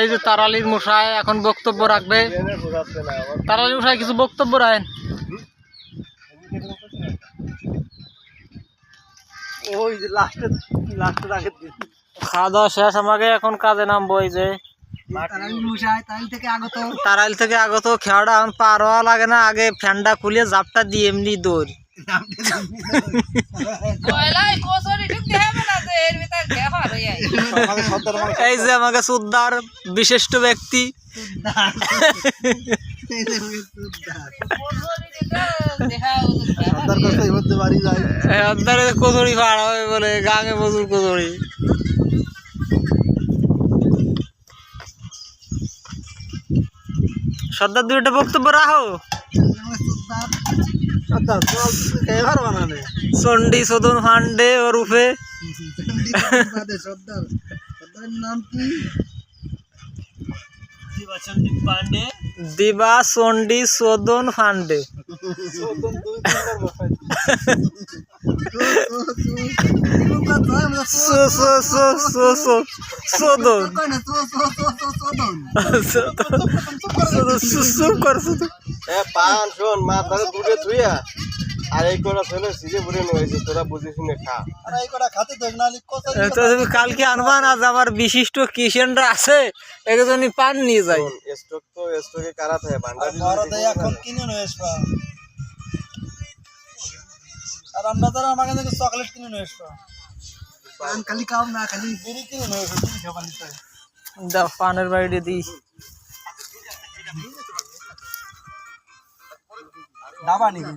এই যে তারালির মশাই এখন বক্তব্য রাখবে। তারালির মশাই কিছু বক্তব্য রাখেন। ওই যে লাস্টের আগে খাওয়া দাওয়া শেষ, আমাকে এখন কাজে নামবো। এই যে তারাইল থেকে আগত খেয়াটা এখন পার হওয়া লাগে না, আগে ফ্যানটা খুলে জাপটা দিয়ে এমনি দৌড়। এই যে আমাকে সুদ্দার বিশিষ্ট ব্যক্তি, কচুরি খাওয়া হবে বলে গাঙে প্রচুর কচুরি। সর্দার দুইটা বক্তব্য রাখো। চন্ডী সদন ফান্ডে ওরফে দিবা চন্ডী সদন ফান্ডে কালকে আনবা না, আমার বিশিষ্ট কিষেনরা আছে, একজনই পান নিয়ে যায়। আর আমরা তারা আমাকে চকলেট কিনে নিয়ে আসবো, খালি কাম না, খালি বিড়ি কিনে নিয়ে আসবো। পানের বাড়ি দিই ডাবা নাকি?